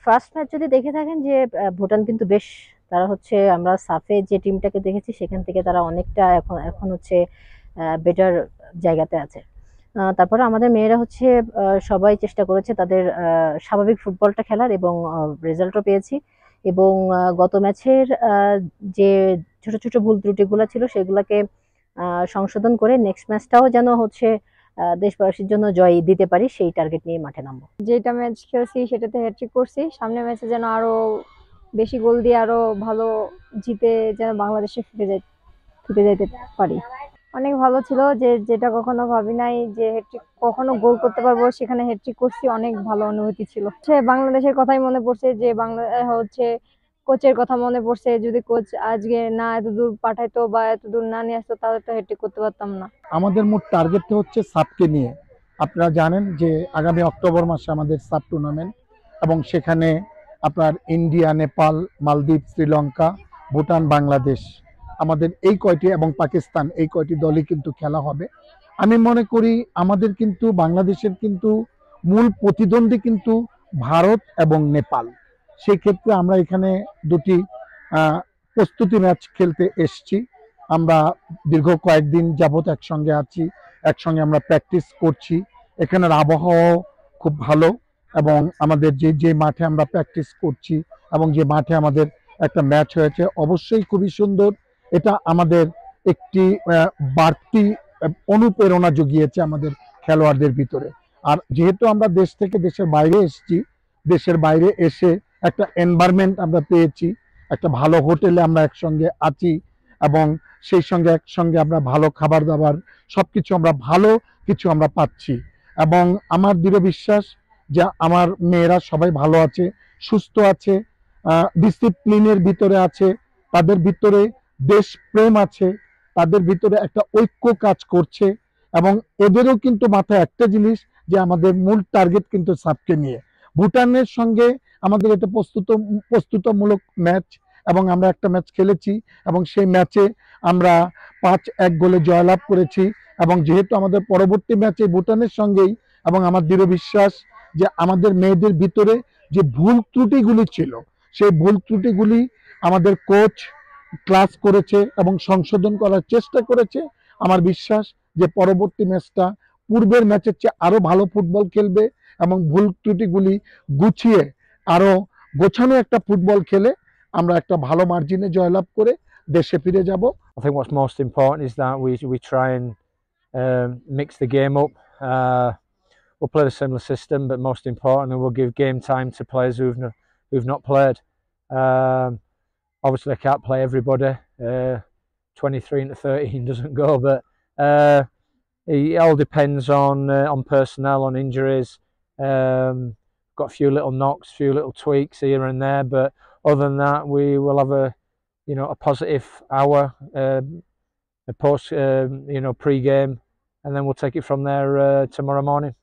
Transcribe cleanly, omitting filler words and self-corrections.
First match যদি দেখে থাকেন যে ভুটান কিন্তু বেশ, তারা হচ্ছে আমরা সাফে যে টিমটাকে দেখেছি সেখান থেকে তারা অনেকটা এখন এখন হচ্ছে বেটার জায়গাতে আছে। তারপরে আমাদের মেয়েরা হচ্ছে সবাই চেষ্টা করেছে তাদের স্বাভাবিক ফুটবলটা খেলার, এবং রেজাল্টও পেয়েছি। এবং গত ম্যাচের যে ছোট ছোট ভুল ত্রুটিগুলো ছিল সেগুলোকে সংশোধন করে নেক্সট ম্যাচটাও যেন হচ্ছে দেশবাসীর জন্য জয় দিতে পারি, সেই টার্গেট নিয়ে মাঠে নামবো। যেটা ম্যাচ খেলছি সেটাতে হ্যাট্রিক করছি, সামনের ম্যাচে যেন আরো বেশি গোল দিয়ে আরো ভালো জিতে যেন বাংলাদেশে ফিরে যেতে পারি। অনেক ভালো ছিল, যে যেটা কখনো ভাবি নাই যে হ্যাট্রিক কখনো গোল করতে পারবো, সেখানে হ্যাট্রিক করছি, অনেক ভালো অনুভূতি ছিল। সে বাংলাদেশের কথাই মনে পড়ছে, যে বাংলা হচ্ছে কোচের কথা মনে পড়ছে, যদি কোচ আজকে না এত দূর পাঠাইতো বা এত দূর না নিয়ে আসতো তাহলে তো হ্যাট্রিক করতে পারতাম না। আমাদের মোট টার্গেটটা হচ্ছে সাবকে নিয়ে। আপনারা জানেন যে আগামী অক্টোবর মাসে আমাদের সাব টুর্নামেন্ট, এবং সেখানে আপনার ইন্ডিয়া, নেপাল, মালদ্বীপ, শ্রীলঙ্কা, ভুটান, বাংলাদেশ, আমাদের এই কয়টি, এবং পাকিস্তান, এই কয়টি দলই কিন্তু খেলা হবে। আমি মনে করি আমাদের কিন্তু বাংলাদেশের কিন্তু মূল প্রতিদ্বন্দ্বী কিন্তু ভারত এবং নেপাল। সেই ক্ষেত্রে আমরা এখানে দুটি প্রস্তুতি ম্যাচ খেলতে এসছি। আমরা দীর্ঘ কয়েকদিন যাবত একসঙ্গে আছি, একসঙ্গে আমরা প্র্যাকটিস করছি। এখানের আবহাওয়াও খুব ভালো, এবং আমাদের যে যে মাঠে আমরা প্র্যাকটিস করছি এবং যে মাঠে আমাদের একটা ম্যাচ হয়েছে অবশ্যই খুবই সুন্দর। এটা আমাদের একটি বাড়তি অনুপ্রেরণা জুগিয়েছে আমাদের খেলোয়াড়দের ভিতরে। আর যেহেতু আমরা দেশ থেকে দেশের বাইরে এসেছি, দেশের বাইরে এসে একটা এনভায়রনমেন্ট আমরা পেয়েছি, একটা ভালো হোটেলে আমরা একসঙ্গে আছি, এবং সেই সঙ্গে একসঙ্গে আমরা ভালো খাবার দাবার সবকিছু আমরা ভালো কিছু আমরা পাচ্ছি। এবং আমার দৃঢ় বিশ্বাস যে আমার মেয়েরা সবাই ভালো আছে, সুস্থ আছে, ডিসিপ্লিনের ভিতরে আছে, তাদের ভিতরে দেশপ্রেম আছে, তাদের ভিতরে একটা ঐক্য কাজ করছে। এবং এদেরও কিন্তু মাথায় একটা জিনিস, যে আমাদের মূল টার্গেট কিন্তু সাবকে নিয়ে। ভুটানের সঙ্গে আমাদের এটা প্রস্তুতমূলক ম্যাচ, এবং আমরা একটা ম্যাচ খেলেছি, এবং সেই ম্যাচে আমরা 5-1 গোলে জয়লাভ করেছি। এবং যেহেতু আমাদের পরবর্তী ম্যাচে ভুটানের সঙ্গেই, এবং আমার দৃঢ় বিশ্বাস যে আমাদের মেয়েদের ভিতরে যে ভুল ত্রুটিগুলি ছিল, সেই ভুল ত্রুটিগুলি আমাদের কোচ ক্লাস করেছে এবং সংশোধন করার চেষ্টা করেছে। আমার বিশ্বাস যে পরবর্তী ম্যাচটা পূর্বের ম্যাচের চেয়ে আরো ভালো ফুটবল খেলবে, এবং ভুল ত্রুটিগুলি গুছিয়ে আরো গোছানো একটা ফুটবল খেলে আমরা একটা ভালো মার্জিনে জয়লাভ করে দেশে ফিরে যাব। I think what's most important is that we try and mix the game up. We'll play a similar system, but most importantly, we'll give game time to players who've not played. Obviously, I can't play everybody. 23 into 13 doesn't go, but it all depends on personnel, on injuries. Got a few little knocks, few little tweaks here and there, but other than that, we will have a positive hour, a post, pre-game, and then we'll take it from there tomorrow morning.